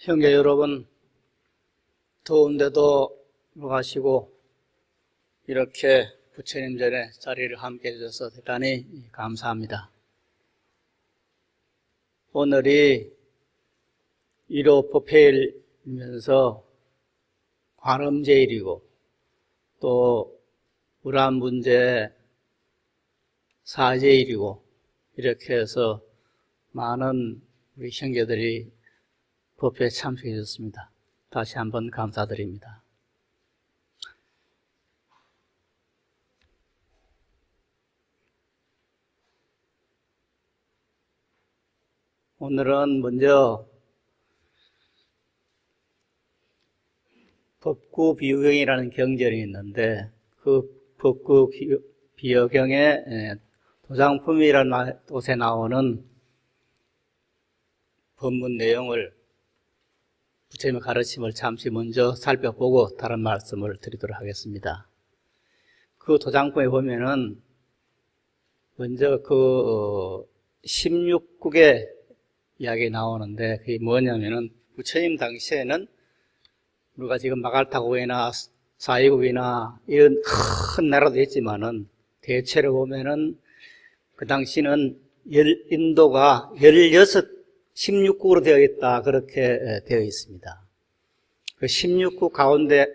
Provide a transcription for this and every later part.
형제 여러분, 더운데도 가시고 이렇게 부처님 전에 자리를 함께 해주셔서 대단히 감사합니다. 오늘이 1호 법회일이면서 관음제일이고 또 우란 문제 사제일이고 이렇게 해서 많은 우리 형제들이 법회에 참석해 주셨습니다. 다시 한번 감사드립니다. 오늘은 먼저 법구비유경이라는 경전이 있는데 그 법구비유경의 도장품이라는 곳에 나오는 법문 내용을 부처님의 가르침을 잠시 먼저 살펴보고 다른 말씀을 드리도록 하겠습니다. 그 도장품에 보면은 먼저 16국의 이야기 나오는데 그게 뭐냐면은 부처님 당시에는 우리가 지금 마갈타국이나 사이국이나 이런 큰 나라도 있지만은 대체로 보면은 그 당시는 인도가 16국으로 되어 있다 그렇게 되어 있습니다. 그 16국 가운데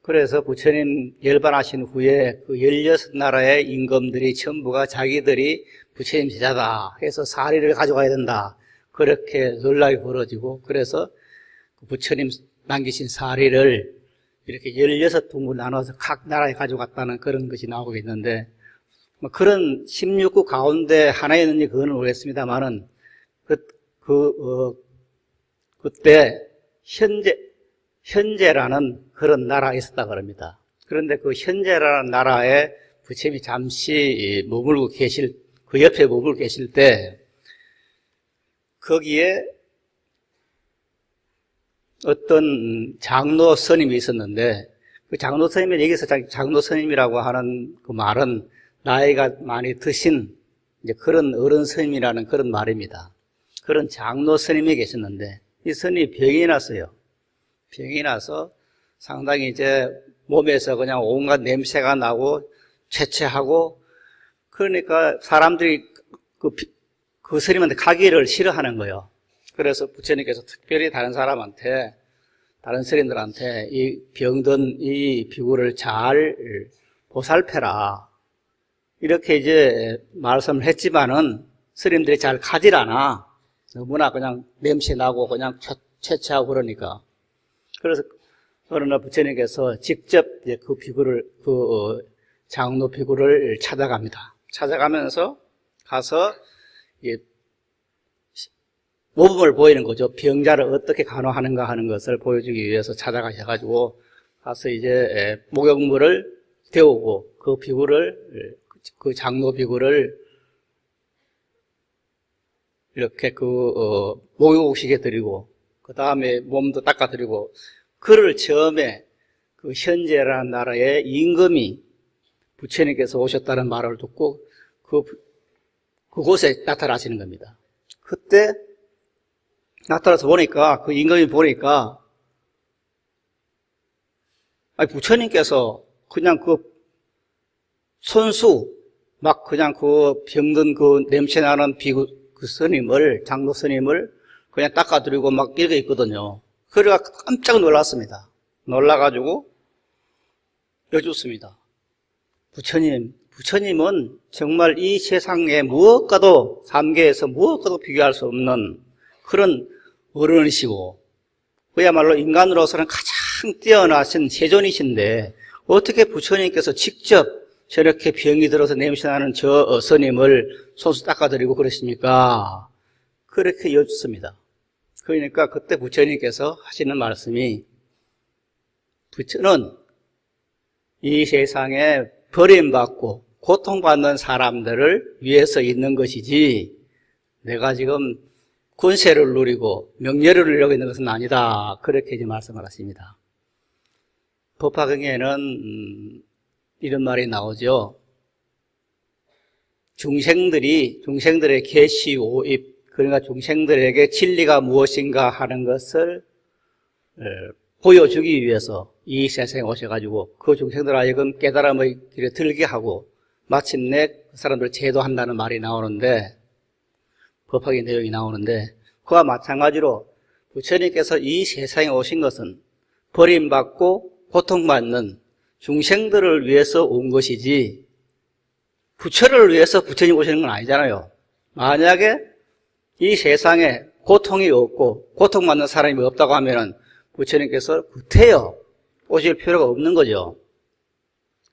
그래서 부처님 열반하신 후에 그 16나라의 임금들이 전부가 자기들이 부처님 제자다 해서 사리를 가져가야 된다 그렇게 논란이 벌어지고 그래서 부처님 남기신 사리를 이렇게 16동으로 나눠서 각 나라에 가져갔다는 그런 것이 나오고 있는데 뭐 그런 16국 가운데 하나였는지 그거는 모르겠습니다만은 그때 현재라는 그런 나라가 있었다 그럽니다. 그런데 그 현재라는 나라에 부처님이 잠시 머물고 그 옆에 머물고 계실 때 거기에 어떤 장로 스님이 있었는데 그 장로 스님이 여기서 장로 스님이라고 하는 그 말은 나이가 많이 드신 이제 그런 어른 스님이라는 그런 말입니다. 그런 장로 스님이 계셨는데 이 스님이 병이 났어요. 병이 나서 상당히 이제 몸에서 그냥 온갖 냄새가 나고 체체하고 그러니까 사람들이 그 스님한테 가기를 싫어하는 거예요. 그래서 부처님께서 특별히 다른 스님들한테 이 병든 이 비구를 잘 보살펴라. 이렇게 이제 말씀을 했지만은 스님들이 잘 가질 않아. 너무나 그냥 냄새 나고 그냥 채취하고 그러니까. 그래서 어느 날 부처님께서 직접 이제 그 비구를, 장로 비구를 찾아갑니다. 찾아가면서 가서 이제 모범을 보이는 거죠. 병자를 어떻게 간호하는가 하는 것을 보여주기 위해서 찾아가셔가지고 가서 이제 목욕물을 데우고 그 비구를, 그 장로 비구를 이렇게 목욕식에 드리고, 그 다음에 몸도 닦아드리고, 그를 처음에 그 현재라는 나라의 임금이 부처님께서 오셨다는 말을 듣고, 그곳에 나타나시는 겁니다. 그때 나타나서 보니까, 그 임금이 보니까, 부처님께서 그냥 막 그냥 병든 냄새나는 장로 스님을 그냥 닦아드리고 막 이렇게 있거든요. 그래가 깜짝 놀랐습니다. 놀라가지고 여쭙습니다. 부처님은 정말 이 세상에 무엇과도, 삼계에서 무엇과도 비교할 수 없는 그런 어른이시고, 그야말로 인간으로서는 가장 뛰어나신 세존이신데, 어떻게 부처님께서 직접 저렇게 병이 들어서 냄새나는 저 스님을 손수 닦아드리고 그러십니까? 그렇게 여쭙습니다. 그러니까 그때 부처님께서 하시는 말씀이 부처는 이 세상에 버림받고 고통받는 사람들을 위해서 있는 것이지 내가 지금 권세를 누리고 명예를 누리려고 있는 것은 아니다. 그렇게 이제 말씀을 하십니다. 법화경에는 이런 말이 나오죠. 중생들의 계시 오입, 그러니까 중생들에게 진리가 무엇인가 하는 것을 보여주기 위해서 이 세상에 오셔가지고 그 중생들 하여금 깨달음의 길에 들게 하고 마침내 그 사람들을 제도한다는 말이 나오는데, 법학의 내용이 나오는데, 그와 마찬가지로 부처님께서 이 세상에 오신 것은 버림받고 고통받는 중생들을 위해서 온 것이지 부처를 위해서 부처님 오시는 건 아니잖아요. 만약에 이 세상에 고통이 없고 고통받는 사람이 없다고 하면은 부처님께서 구태여 오실 필요가 없는 거죠.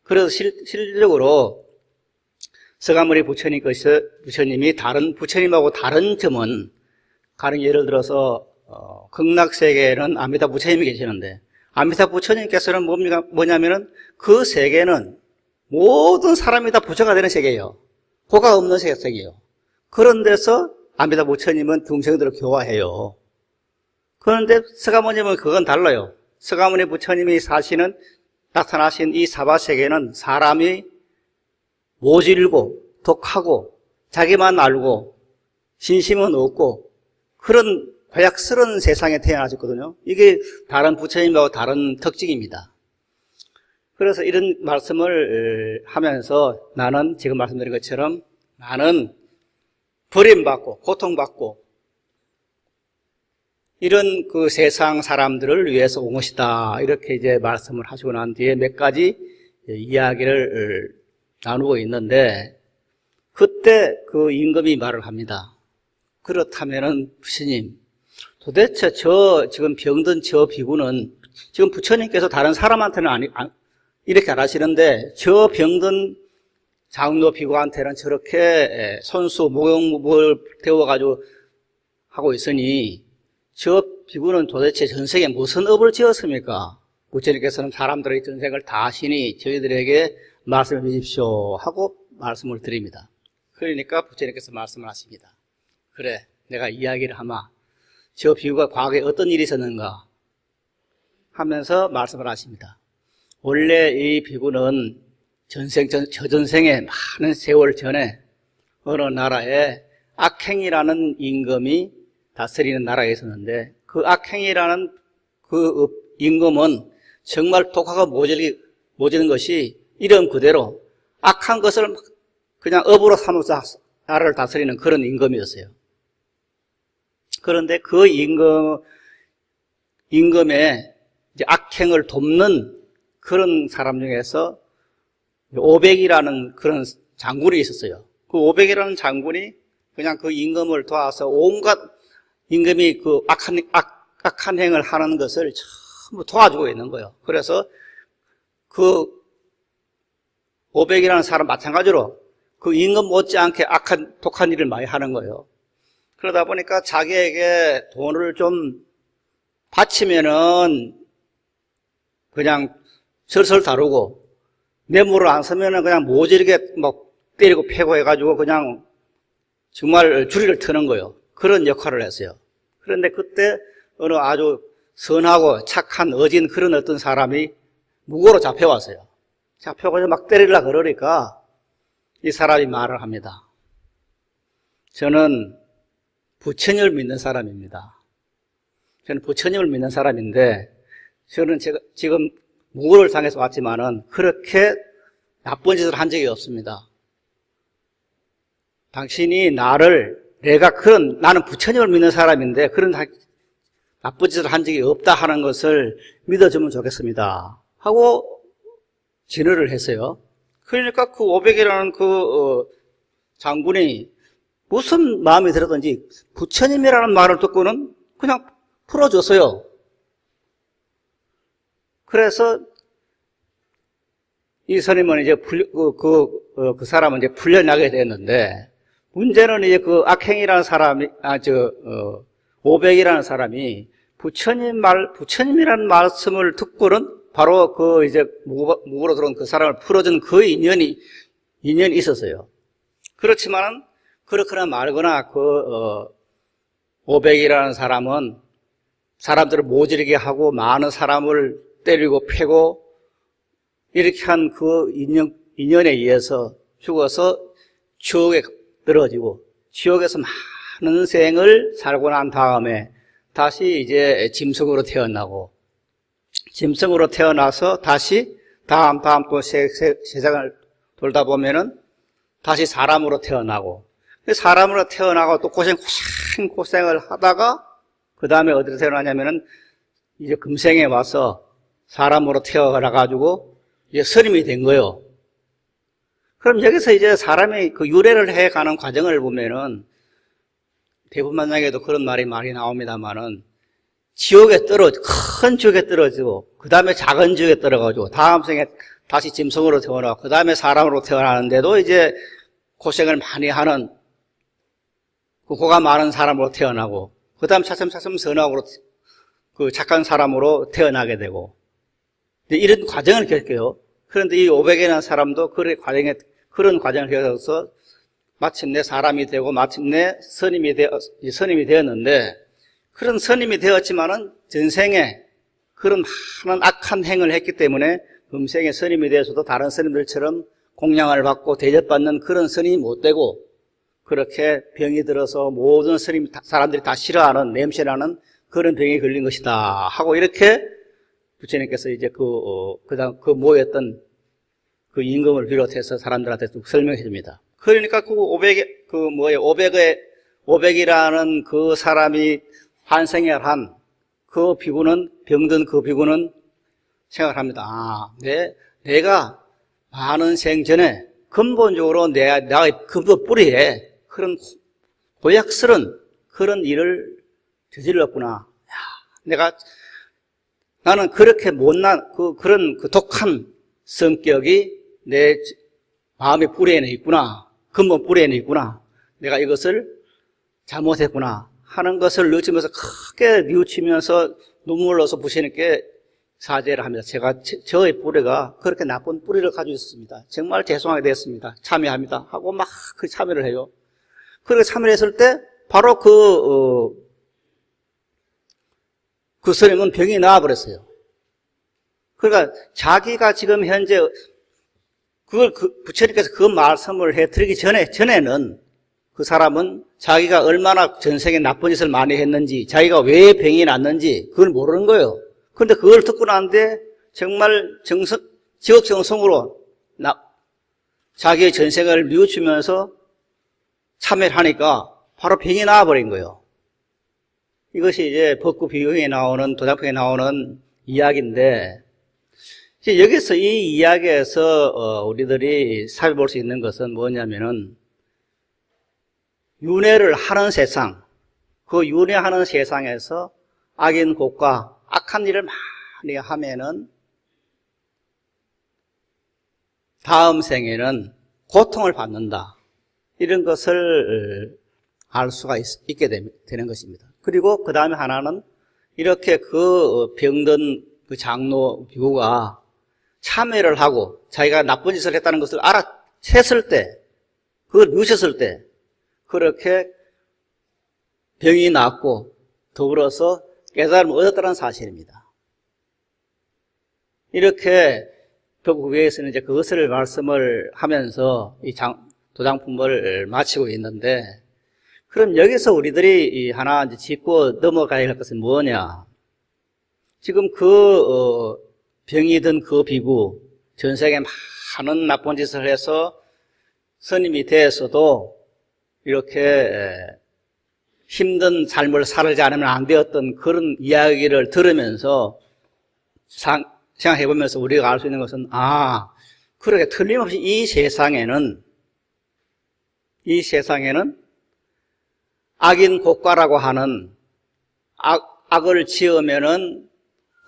그래서 실질적으로 서가모니 부처님이 다른 부처님하고 다른 점은, 가령 예를 들어서 극락세계에는 아미타 부처님이 계시는데 아미타 부처님께서는 뭐냐면은 그 세계는 모든 사람이 다 부처가 되는 세계예요. 고가 없는 세계예요. 그런 데서 아미타 부처님은 중생들을 교화해요. 그런데 서가모니는 그건 달라요. 서가모니 부처님이 나타나신 이 사바세계는 사람이 모질고 독하고 자기만 알고 진심은 없고 그런 고약스러운 세상에 태어나셨거든요. 이게 다른 부처님하고 다른 특징입니다. 그래서 이런 말씀을 하면서 나는 지금 말씀드린 것처럼 나는 버림받고 고통받고 이런 그 세상 사람들을 위해서 온 것이다. 이렇게 이제 말씀을 하시고 난 뒤에 몇 가지 이야기를 나누고 있는데, 그때 그 임금이 말을 합니다. 그렇다면은 부처님, 도대체 지금 병든 저 비구는 지금 부처님께서 다른 사람한테는 이렇게 안 하시는데 저 병든 장로 비구한테는 저렇게 손수 목욕을 태워가지고 하고 있으니 저 비구는 도대체 전생에 무슨 업을 지었습니까? 부처님께서는 사람들의 전생을 다 아시니 저희들에게 말씀해 주십시오 하고 말씀을 드립니다. 그러니까 부처님께서 말씀을 하십니다. 그래, 내가 이야기를 하마. 저 비구가 과거에 어떤 일이 있었는가 하면서 말씀을 하십니다. 원래 이 비구는 저전생에 많은 세월 전에 어느 나라에 악행이라는 임금이 다스리는 나라에 있었는데, 그 악행이라는 그 임금은 정말 독하고 모지는 것이 이름 그대로 악한 것을 그냥 업으로 삼아서 나라를 다스리는 그런 임금이었어요. 그런데 그 임금의 이제 악행을 돕는 그런 사람 중에서 오백이라는 그런 장군이 있었어요. 그 오백이라는 장군이 그냥 그 임금을 도와서 온갖 임금이 그 악한 행을 하는 것을 전부 도와주고 있는 거예요. 그래서 그 오백이라는 사람 마찬가지로 그 임금 못지않게 독한 일을 많이 하는 거예요. 그러다 보니까 자기에게 돈을 좀 바치면은 그냥 설설 다루고, 뇌물을 안 쓰면은 그냥 모질게 막 때리고 패고 해가지고 그냥 정말 주리를 트는 거예요. 그런 역할을 했어요. 그런데 그때 어느 아주 선하고 착한 어진 그런 어떤 사람이 무고로 잡혀왔어요. 잡혀가지고 막 때리려고 그러니까 이 사람이 말을 합니다. 저는 부처님을 믿는 사람입니다. 저는 부처님을 믿는 사람인데, 저는 지금 무고를 당해서 왔지만은 그렇게 나쁜 짓을 한 적이 없습니다. 당신이 나는 부처님을 믿는 사람인데 그런 나쁜 짓을 한 적이 없다 하는 것을 믿어주면 좋겠습니다 하고 진언을 했어요. 그러니까 그 오백이라는 장군이 무슨 마음이 들었든지 부처님이라는 말을 듣고는 그냥 풀어줬어요. 그래서 이 스님은 이제 그 사람은 이제 풀려나게 됐는데, 문제는 이제 그 악행이라는 사람이, 오백이라는 사람이 부처님이라는 말씀을 듣고는 바로 이제 무고로 들어온 그 사람을 풀어준 그 인연이 있었어요. 그렇지만은, 그렇거나 말거나 오백이라는 사람은 사람들을 모질게 하고 많은 사람을 때리고 패고 이렇게 한 그 인연에 의해서 죽어서 지옥에 떨어지고 지옥에서 많은 생을 살고 난 다음에 다시 이제 짐승으로 태어나고, 짐승으로 태어나서 다시 다음 또 세상을 돌다 보면은 다시 사람으로 태어나고, 사람으로 태어나고 또 고생을 하다가 그 다음에 어디로 태어나냐면은 이제 금생에 와서 사람으로 태어나가지고 이제 스님이 된 거예요. 그럼 여기서 이제 사람이 그 유래를 해가는 과정을 보면은 대부분 만약에도 그런 말이 많이 나옵니다만은 큰 지옥에 떨어지고, 그 다음에 작은 지옥에 떨어가지고, 다음 생에 다시 짐승으로 태어나고, 그 다음에 사람으로 태어나는데도 이제 고생을 많이 하는, 고가 많은 사람으로 태어나고, 그 다음 차츰 선악으로, 착한 사람으로 태어나게 되고, 이런 과정을 겪어요. 그런데 이 500이라는 사람도 그런 과정을 겪어서 마침내 사람이 되고, 마침내 스님이 되었는데, 그런 스님이 되었지만은 전생에 그런 많은 악한 행을 했기 때문에 금생에 스님이 되어서도 다른 스님들처럼 공양을 받고 대접받는 그런 스님이 못 되고, 그렇게 병이 들어서 모든 사람들이 다 싫어하는, 냄새나는 그런 병이 걸린 것이다 하고, 이렇게 부처님께서 이제 모였던 그 임금을 비롯해서 사람들한테 쭉 설명해 줍니다. 그러니까 500이라는 그 사람이 환생을 한 그 병든 그 비구는 생각을 합니다. 내가 많은 생 전에 근본적으로 내가 근본 뿌리에 그런 고약스런 그런 일을 저질렀구나. 나는 그렇게 못난, 그런 독한 성격이 내 마음의 뿌리에는 있구나. 근본 뿌리에는 있구나. 내가 이것을 잘못했구나 하는 것을 느끼면서 크게 뉘우치면서 눈물을 흘려서 부처님께 사죄를 합니다. 저의 뿌리가 그렇게 나쁜 뿌리를 가지고 있었습니다. 정말 죄송하게 되었습니다. 참여합니다. 하고 막 그 참여를 해요. 그렇게 참여를 했을 때 바로 그 스님은 병이 나아버렸어요. 그러니까 자기가 지금 현재 부처님께서 그 말씀을 해드리기 전에는 그 사람은 자기가 얼마나 전생에 나쁜 짓을 많이 했는지, 자기가 왜 병이 났는지 그걸 모르는 거예요. 그런데 그걸 듣고 나는데 정말 지극정성으로 자기의 전생을 뉘우치면서 참여를 하니까 바로 병이 나아버린 거예요. 이것이 이제 법구 비유에 나오는, 도장법에 나오는 이야기인데, 이제 여기서 이 이야기에서 우리들이 살펴볼 수 있는 것은 뭐냐면은, 윤회를 하는 세상, 그 윤회하는 세상에서 악인 곡과 악한 일을 많이 하면은 다음 생에는 고통을 받는다. 이런 것을 알 수가 있게 되는 것입니다. 그리고 그 다음에 하나는 이렇게 그 병든 그 장로 비구가 참회를 하고 자기가 나쁜 짓을 했다는 것을 알아챘을 때, 그걸 누셨을 때, 그렇게 병이 낫고 더불어서 깨달음을 얻었다는 사실입니다. 이렇게 법구위에서는 이제 그것을 말씀을 하면서 이 도장품을 마치고 있는데, 그럼 여기서 우리들이 하나 이제 짚고 넘어가야 할 것은 뭐냐? 지금 병이 든 그 비구, 전생에 많은 나쁜 짓을 해서 스님이 되어서도 이렇게 힘든 삶을 살지 않으면 안 되었던 그런 이야기를 들으면서 생각해보면서 우리가 알 수 있는 것은, 그렇게 틀림없이 이 세상에는 악인 곡과라고 하는 악을 지으면은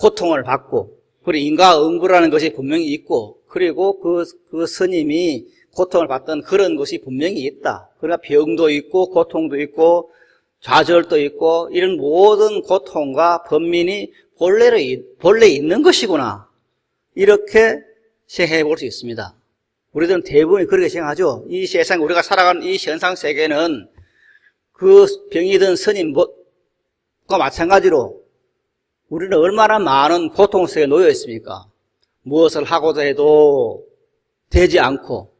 고통을 받고, 그리고 인과응구라는 것이 분명히 있고, 그리고 그 스님이 고통을 받던 그런 것이 분명히 있다. 그러니까 병도 있고, 고통도 있고, 좌절도 있고, 이런 모든 고통과 번민이 본래 있는 것이구나. 이렇게 생각해 볼 수 있습니다. 우리들은 대부분이 그렇게 생각하죠. 이 세상, 우리가 살아가는 이 현상 세계는 그 병이 든 스님과 마찬가지로 우리는 얼마나 많은 고통 속에 놓여 있습니까? 무엇을 하고자 해도 되지 않고,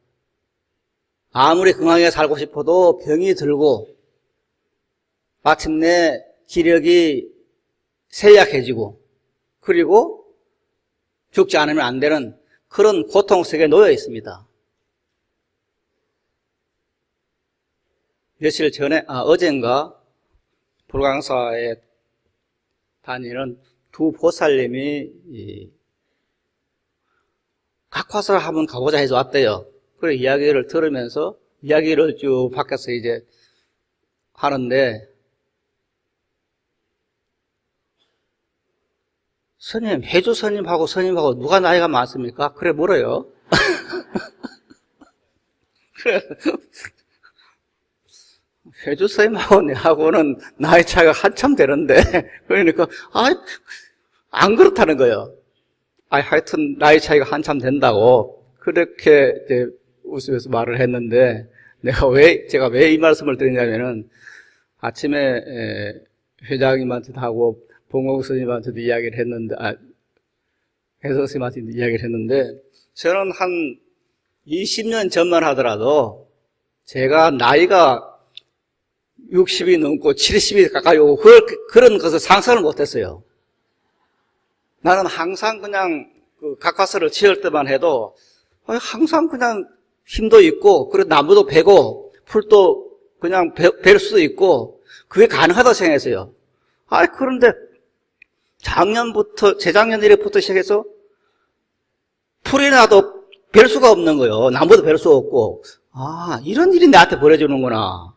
아무리 건강하게 살고 싶어도 병이 들고, 마침내 기력이 쇠약해지고 그리고 죽지 않으면 안 되는 그런 고통 속에 놓여 있습니다. 며칠 전에, 어젠가 불광사에 다니는 두 보살님이 각화사를 한번 가보자 해서 왔대요. 그래 이야기를 들으면서 이야기를 쭉 밖에서 이제 하는데, 스님, 해주 스님하고 스님하고 누가 나이가 많습니까? 그래 물어요. 그래, 해주 스님하고 내하고는 나이 차이가 한참 되는데, 그러니까, 안 그렇다는 거예요. 하여튼 나이 차이가 한참 된다고, 그렇게 이제 웃으면서 말을 했는데, 제가 왜 이 말씀을 드리냐면은, 아침에 회장님한테도 하고, 봉옥 스님한테도 이야기를 했는데, 해석 스님한테도 이야기를 했는데, 저는 한 20년 전만 하더라도, 제가 나이가 60이 넘고 70이 가까이 오고, 그런 것을 상상을 못 했어요. 나는 항상 그냥 각화설을 지을 때만 해도, 항상 그냥 힘도 있고, 그리고 나무도 베고, 풀도 그냥 벨 수도 있고, 그게 가능하다고 생각했어요. 그런데 재작년 일부터 시작해서 풀이 나도 별 수가 없는 거예요. 나무도 별 수 없고. 이런 일이 나한테 벌어지는구나.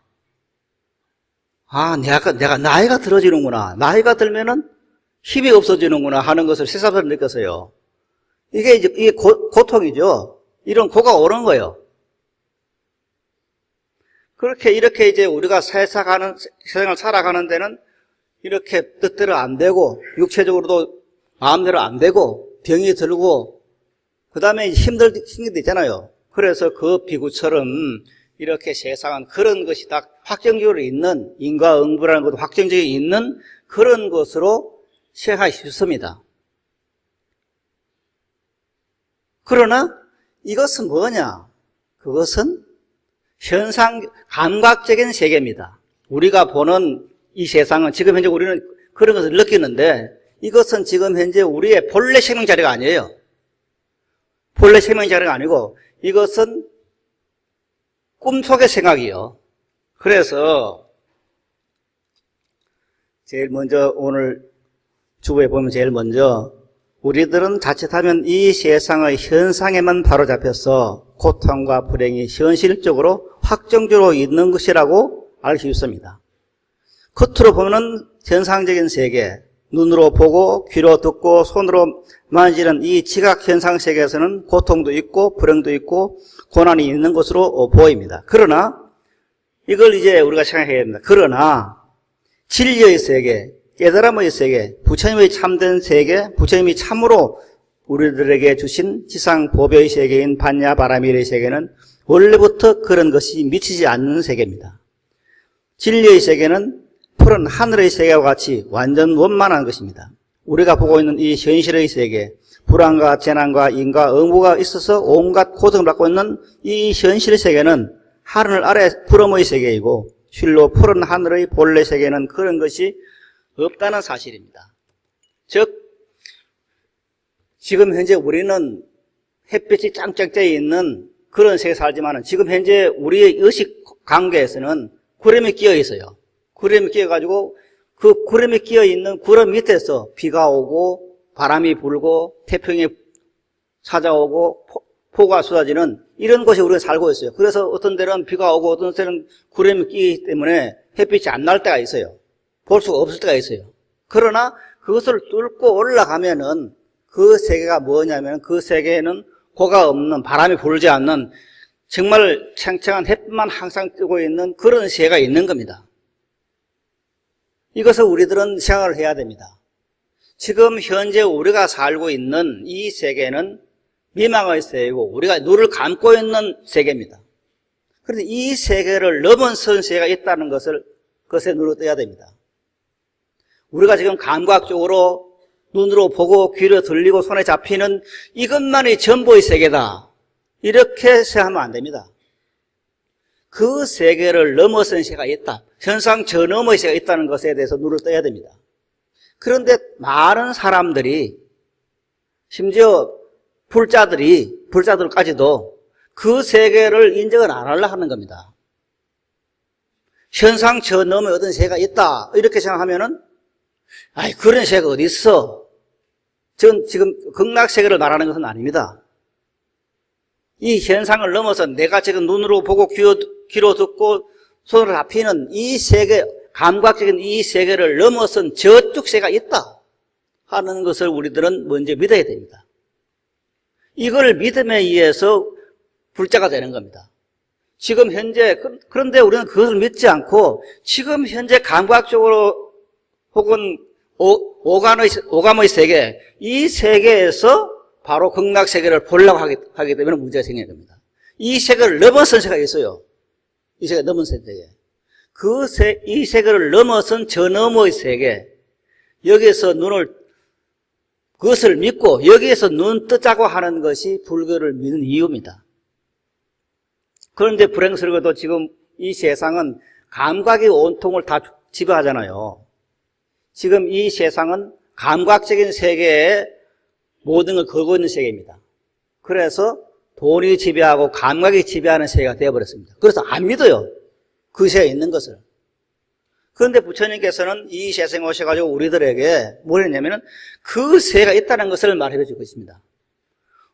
내가 나이가 들어지는구나. 나이가 들면은 힘이 없어지는구나 하는 것을 새삼스레 느꼈어요. 이게 고통이죠. 이런 고가 오는 거예요. 이렇게 이제 우리가 세상을 살아가는 데는 이렇게 뜻대로 안 되고, 육체적으로도 마음대로 안 되고, 병이 들고, 그 다음에 힘든 게 있잖아요. 그래서 그 비구처럼 이렇게 세상은 그런 것이 다 확정적으로 있는, 인과응보라는 것도 확정적으로 있는 그런 것으로 생각하기 쉽습니다. 그러나 이것은 뭐냐? 그것은 감각적인 세계입니다. 우리가 보는 이 세상은 지금 현재 우리는 그런 것을 느끼는데, 이것은 지금 현재 우리의 본래 생명 자리가 아니에요. 본래 생명 자리가 아니고 이것은 꿈속의 생각이요. 그래서 제일 먼저 오늘 주부에 보면 제일 먼저, 우리들은 자칫하면 이 세상의 현상에만 바로잡혀서 고통과 불행이 현실적으로 확정적으로 있는 것이라고 알 수 있습니다. 겉으로 보면은 현상적인 세계, 눈으로 보고 귀로 듣고 손으로 만지는 이 지각 현상 세계에서는 고통도 있고 불행도 있고 고난이 있는 것으로 보입니다. 그러나 이걸 이제 우리가 생각해야 됩니다. 그러나 진리의 세계, 깨달음의 세계, 부처님의 참된 세계, 부처님이 참으로 우리들에게 주신 지상 보배의 세계인 반야바라밀의 세계는 원래부터 그런 것이 미치지 않는 세계입니다. 진리의 세계는 푸른 하늘의 세계와 같이 완전 원만한 것입니다. 우리가 보고 있는 이 현실의 세계, 불안과 재난과 인과응보가 있어서 온갖 고통을 받고 있는 이 현실 세계는 하늘 아래 구름의 세계이고, 실로 푸른 하늘의 본래 세계는 그런 것이 없다는 사실입니다. 즉, 지금 현재 우리는 햇빛이 짱짱 쪄 있는 그런 세계에 살지만, 지금 현재 우리의 의식 관계에서는 구름이 끼어 있어요. 구름이 끼어가지고 그 구름이 끼어 있는 구름 밑에서 비가 오고 바람이 불고 태풍이 찾아오고 폭우가 쏟아지는 이런 곳에 우리가 살고 있어요. 그래서 어떤 데는 비가 오고 어떤 데는 구름이 끼기 때문에 햇빛이 안 날 때가 있어요. 볼 수가 없을 때가 있어요. 그러나 그것을 뚫고 올라가면은 그 세계가 뭐냐면, 그 세계에는 고가 없는, 바람이 불지 않는 정말 창창한 햇빛만 항상 뜨고 있는 그런 세계가 있는 겁니다. 이것을 우리들은 생각을 해야 됩니다. 지금 현재 우리가 살고 있는 이 세계는 미망의 세계고 우리가 눈을 감고 있는 세계입니다. 그런데 이 세계를 넘어선 세계가 있다는 그것에 눈을 떠야 됩니다. 우리가 지금 감각적으로 눈으로 보고 귀로 들리고 손에 잡히는 이것만이 전부의 세계다, 이렇게 생각하면 안 됩니다. 그 세계를 넘어선 세계가 있다, 현상 저 너머의 세계가 있다는 것에 대해서 눈을 떠야 됩니다. 그런데 많은 사람들이, 심지어 불자들까지도 그 세계를 인정을 안 하려고 하는 겁니다. 현상 저 너머에 어떤 세계가 있다 이렇게 생각하면은 아이 그런 세계가 어디 있어? 전 지금 극락세계를 말하는 것은 아닙니다. 이 현상을 넘어서 내가 지금 눈으로 보고 귀로 듣고 손으로 잡히는 이 세계, 감각적인 이 세계를 넘어선 저쪽 세계가 있다 하는 것을 우리들은 먼저 믿어야 됩니다. 이걸 믿음에 의해서 불자가 되는 겁니다. 지금 현재, 그런데 우리는 그것을 믿지 않고 지금 현재 감각적으로 혹은 오감의 세계, 이 세계에서 바로 극락세계를 보려고 하기 때문에 문제가 생기는 겁니다. 이 세계를 넘어선 세계가 있어요. 이 세계가 넘어선 세계. 이 세계를 넘어선 저 너머의 세계, 여기에서 그것을 믿고 여기에서 눈 뜨자고 하는 것이 불교를 믿는 이유입니다. 그런데 불행스러워도 지금 이 세상은 감각이 온통을 다 지배하잖아요. 지금 이 세상은 감각적인 세계에 모든 걸 걸고 있는 세계입니다. 그래서 돈이 지배하고 감각이 지배하는 세계가 되어버렸습니다. 그래서 안 믿어요. 그 세계에 있는 것을. 그런데 부처님께서는 이 세상에 오셔가지고 우리들에게 뭘 했냐면은 그 세계가 있다는 것을 말해 주고 있습니다.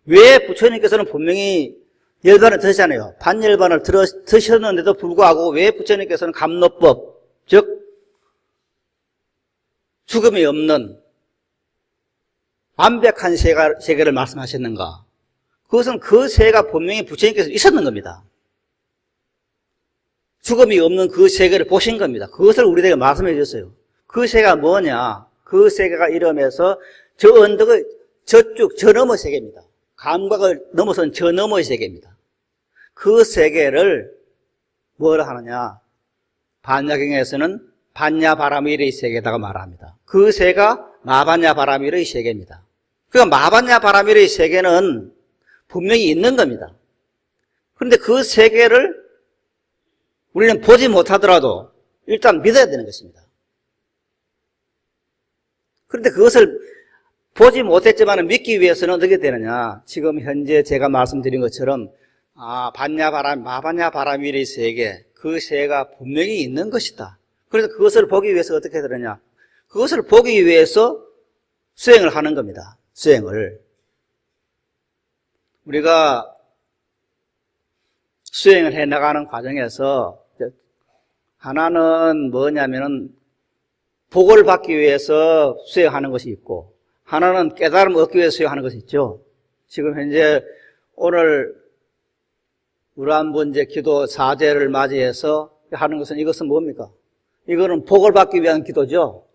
왜 부처님께서는 분명히 열반을 드셨잖아요. 반열반을 드셨는데도 불구하고 왜 부처님께서는 감노법, 즉 죽음이 없는 완벽한 세계를 말씀하셨는가? 그것은 그 세계가 분명히 부처님께서 있었는 겁니다. 죽음이 없는 그 세계를 보신 겁니다. 그것을 우리에게 말씀해 주셨어요. 그 세계가 뭐냐? 그 세계가 이러면서 저 언덕의 저쪽, 저 너머 세계입니다. 감각을 넘어선 저 너머의 세계입니다. 그 세계를 뭐라 하느냐? 반야경에서는 반야바라밀의 세계다가 말합니다. 그 세계가 마반야바라밀의 세계입니다. 그러니까 마반야바라밀의 세계는 분명히 있는 겁니다. 그런데 그 세계를 우리는 보지 못하더라도 일단 믿어야 되는 것입니다. 그런데 그것을 보지 못했지만 믿기 위해서는 어떻게 되느냐? 지금 현재 제가 말씀드린 것처럼 마반야바라밀의 세계, 그 세계가 분명히 있는 것이다. 그래서 그것을 보기 위해서 어떻게 되느냐? 그것을 보기 위해서 수행을 하는 겁니다. 수행을. 우리가 수행을 해나가는 과정에서 하나는 뭐냐면은 복을 받기 위해서 수행하는 것이 있고 하나는 깨달음을 얻기 위해서 수행하는 것이 있죠. 지금 현재 오늘 우란번제 기도 4제를 맞이해서 하는 것은 이것은 뭡니까? 이거는 복을 받기 위한 기도죠.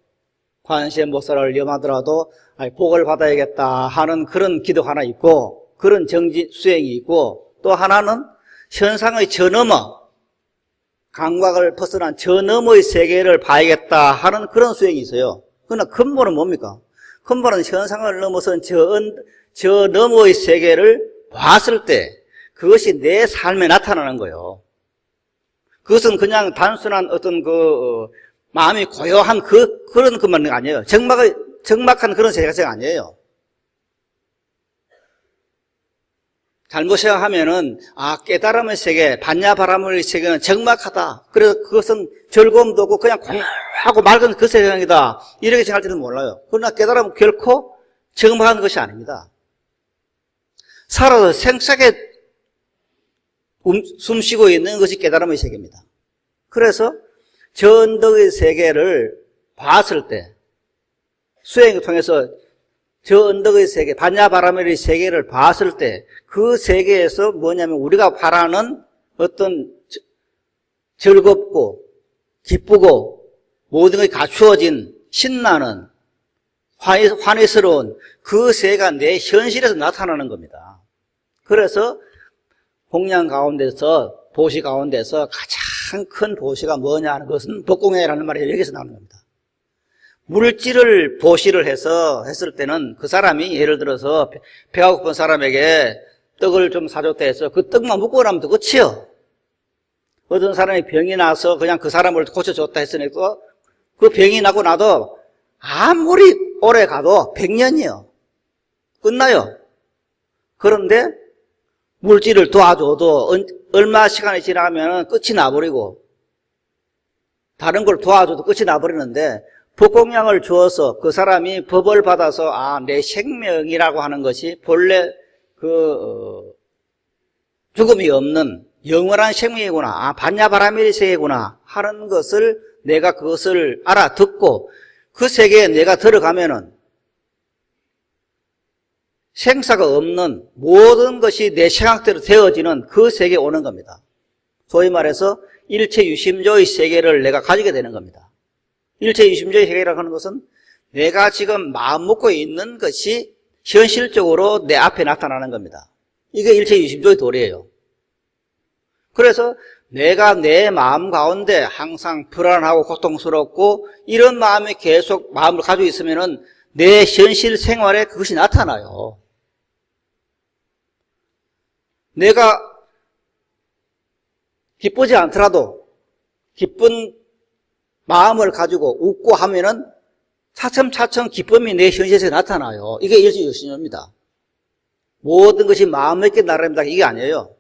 관세음 보살을 염하더라도 복을 받아야겠다 하는 그런 기도가 하나 있고 그런 정지 수행이 있고 또 하나는 현상의 저 너머 감각을 벗어난 저 너머의 세계를 봐야겠다 하는 그런 수행이 있어요. 그러나 근본은 뭡니까? 근본은 현상을 넘어선 저 너머의 세계를 봤을 때 그것이 내 삶에 나타나는 거예요. 그것은 그냥 단순한 어떤 마음이 고요한 그런 것만 아니에요. 적막한 그런 세계가 아니에요. 잘못 생각하면은, 깨달음의 세계, 반야바라밀의 세계는 적막하다. 그래서 그것은 즐거움도 없고 그냥 고요하고 맑은 그 세상이다. 이렇게 생각할지는 몰라요. 그러나 깨달음은 결코 적막한 것이 아닙니다. 살아서 생사하게 숨쉬고 있는 것이 깨달음의 세계입니다. 그래서 저 언덕의 세계를 봤을 때 수행을 통해서 저 언덕의 세계, 반야바라밀의 세계를 봤을 때 그 세계에서 뭐냐면 우리가 바라는 어떤 즐겁고 기쁘고 모든 것이 갖추어진 신나는 환희스러운 그 세계가 내 현실에서 나타나는 겁니다. 그래서 공양 가운데서 보시 가운데서 가장 큰 보시가 뭐냐 하는 것은 법공양이라는 말이 여기서 나오는 겁니다. 물질을 보시를 했을 때는 그 사람이 예를 들어서 배가 고픈 사람에게 떡을 좀 사줬다 해서 그 떡만 먹고 나면 또 끝이요. 어떤 사람이 병이 나서 그냥 그 사람을 고쳐줬다 했으니까 그 병이 나고 나도 아무리 오래 가도 100년이요. 끝나요. 그런데 물질을 도와줘도 얼마 시간이 지나면 끝이 나버리고 다른 걸 도와줘도 끝이 나버리는데 법공양을 주어서 그 사람이 법을 받아서 내 생명이라고 하는 것이 본래 죽음이 없는 영원한 생명이구나, 반야바라밀 세계구나 하는 것을 내가 그것을 알아듣고 그 세계에 내가 들어가면은 생사가 없는 모든 것이 내 생각대로 되어지는 그 세계에 오는 겁니다. 소위 말해서 일체유심조의 세계를 내가 가지게 되는 겁니다. 일체유심조의 세계라고 하는 것은 내가 지금 마음 먹고 있는 것이 현실적으로 내 앞에 나타나는 겁니다. 이게 일체유심조의 도리예요. 그래서 내가 내 마음 가운데 항상 불안하고 고통스럽고 이런 마음이 계속 마음을 가지고 있으면은 내 현실 생활에 그것이 나타나요. 내가 기쁘지 않더라도 기쁜 마음을 가지고 웃고 하면은 차츰차츰 기쁨이 내 현실에 나타나요. 이게 일체유심조입니다. 모든 것이 마음 먹기 나름이다 이게 아니에요.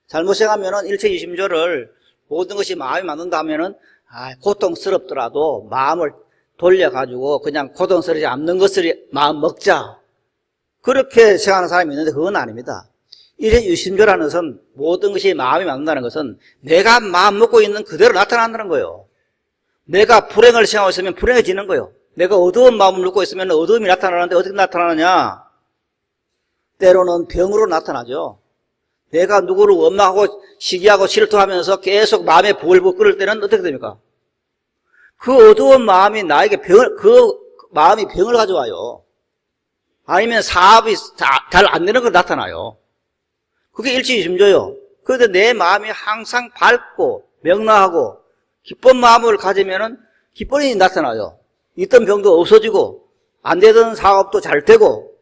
잘못 생각하면은 일체유심조를 모든 것이 마음이 맞는다 하면은 고통스럽더라도 마음을 돌려가지고 그냥 고통스럽지 않는 것을 마음 먹자 그렇게 생각하는 사람이 있는데 그건 아닙니다. 일체유심조라는 것은 모든 것이 마음이 맞는다는 것은 내가 마음 먹고 있는 그대로 나타난다는 거예요. 내가 불행을 생각하고 있으면 불행해지는 거예요. 내가 어두운 마음을 먹고 있으면 어두움이 나타나는데 어떻게 나타나느냐? 때로는 병으로 나타나죠. 내가 누구를 원망하고 시기하고 질투하면서 계속 마음에 부글부글 끓을 때는 어떻게 됩니까? 그 어두운 마음이 나에게 마음이 병을 가져와요. 아니면 사업이 잘 안 되는 걸 나타나요. 그게 일체유심조예요. 그런데 내 마음이 항상 밝고 명랑하고 기쁜 마음을 가지면은 기쁨이 나타나요. 있던 병도 없어지고 안 되던 사업도 잘 되고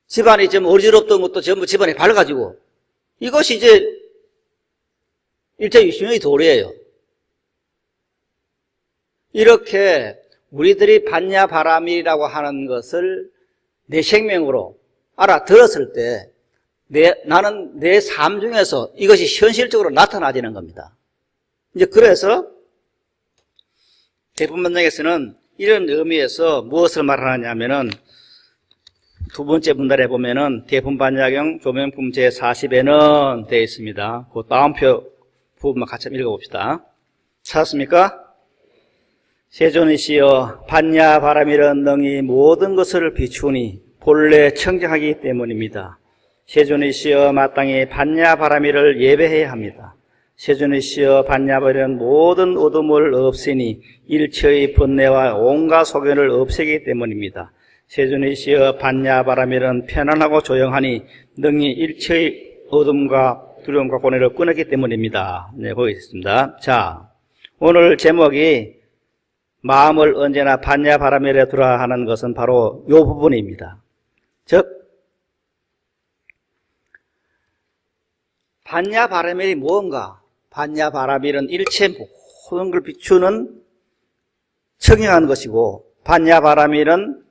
집안이 좀 어지럽던 것도 전부 집안이 밝아지고 이것이 이제 일체유심의 도리예요. 이렇게 우리들이 반야바라밀이라고 하는 것을 내 생명으로 알아들었을 때 나는 내 삶 중에서 이것이 현실적으로 나타나지는 겁니다. 이제 그래서 대분반장에서는 이런 의미에서 무엇을 말하느냐면은 두 번째 문단에 보면은 대분반야경 조명품 제40에는 되어 있습니다. 그 다음 표 부분만 같이 읽어봅시다. 찾았습니까? 세존이시여 반야바라밀은 능히 모든 것을 비추니 본래 청정하기 때문입니다. 세존이시여 마땅히 반야바라밀을 예배해야 합니다. 세존이시여 반야바라밀은 모든 어둠을 없애니 일체의 번뇌와 온갖 소견을 없애기 때문입니다. 세존이시여 반야바라밀은 편안하고 조용하니 능히 일체의 어둠과 두려움과 고뇌를 끊었기 때문입니다. 네, 거기 있습니다. 자, 오늘 제목이 마음을 언제나 반야바라밀에 두라 하는 것은 바로 이 부분입니다. 즉 반야바라밀이 무언가? 반야바라밀은 일체 모든 걸 비추는 청정한 것이고 반야바라밀은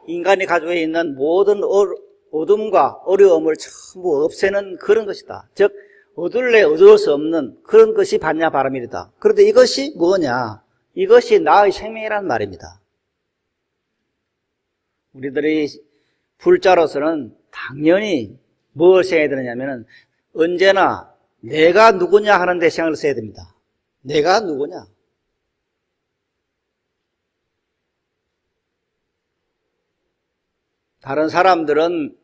인간이 가지고 있는 모든 어둠과 어려움을 전부 없애는 그런 것이다. 즉 어둘래 어두울 수 없는 그런 것이 반야바라밀이다. 그런데 이것이 뭐냐? 이것이 나의 생명이라는 말입니다. 우리들이 불자로서는 당연히 뭘 써야 되느냐면은 언제나 내가 누구냐 하는 데 생각을 써야 됩니다. 내가 누구냐? 다른 사람들은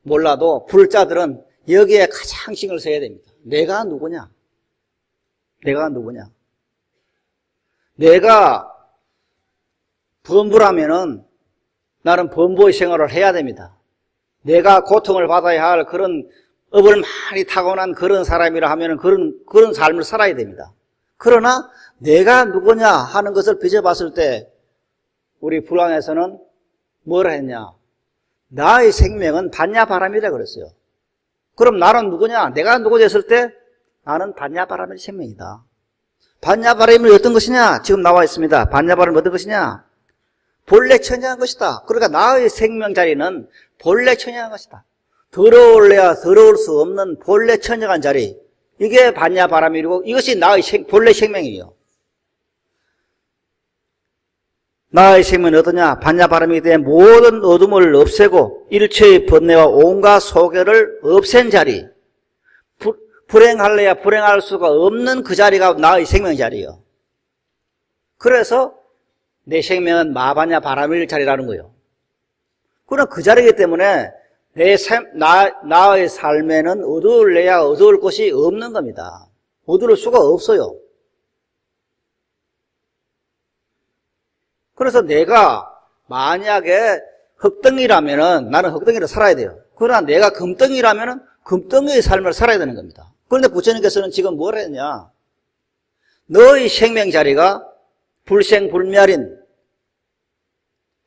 몰라도 불자들은 여기에 가장 신경을 써야 됩니다. 내가 누구냐? 내가 누구냐? 내가 범부라면은 나는 범부의 생활을 해야 됩니다. 내가 고통을 받아야 할 그런 업을 많이 타고난 그런 사람이라 하면은 그런 삶을 살아야 됩니다. 그러나 내가 누구냐 하는 것을 비춰봤을 때 우리 불왕에서는 뭐라 했냐? 나의 생명은 반야바라밀이라 그랬어요. 그럼 나는 누구냐? 내가 누구냐 했을 때 나는 반야바라밀 생명이다. 반야바람이 어떤 것이냐? 지금 나와 있습니다. 반야바람이 어떤 것이냐? 본래 천연한 것이다. 그러니까 나의 생명 자리는 본래 천연한 것이다. 더러울래야 더러울 수 없는 본래 천연한 자리. 이게 반야바람이고 이것이 나의 본래 생명이에요. 나의 생명은 어떠냐? 반야바람에 대해 모든 어둠을 없애고 일체의 번뇌와 온갖 소괴를 없앤 자리. 불행할래야 불행할 수가 없는 그 자리가 나의 생명 자리예요. 그래서 내 생명은 마반야 바람일 자리라는 거예요. 그럼 그 자리이기 때문에 나의 삶에는 어두울래야 어두울 곳이 없는 겁니다. 어두울 수가 없어요. 그래서 내가 만약에 흙덩이라면은 나는 흙덩이로 살아야 돼요. 그러나 내가 금덩이라면은 금덩이의 삶을 살아야 되는 겁니다. 그런데 부처님께서는 지금 뭘 했냐? 너의 생명 자리가 불생불멸인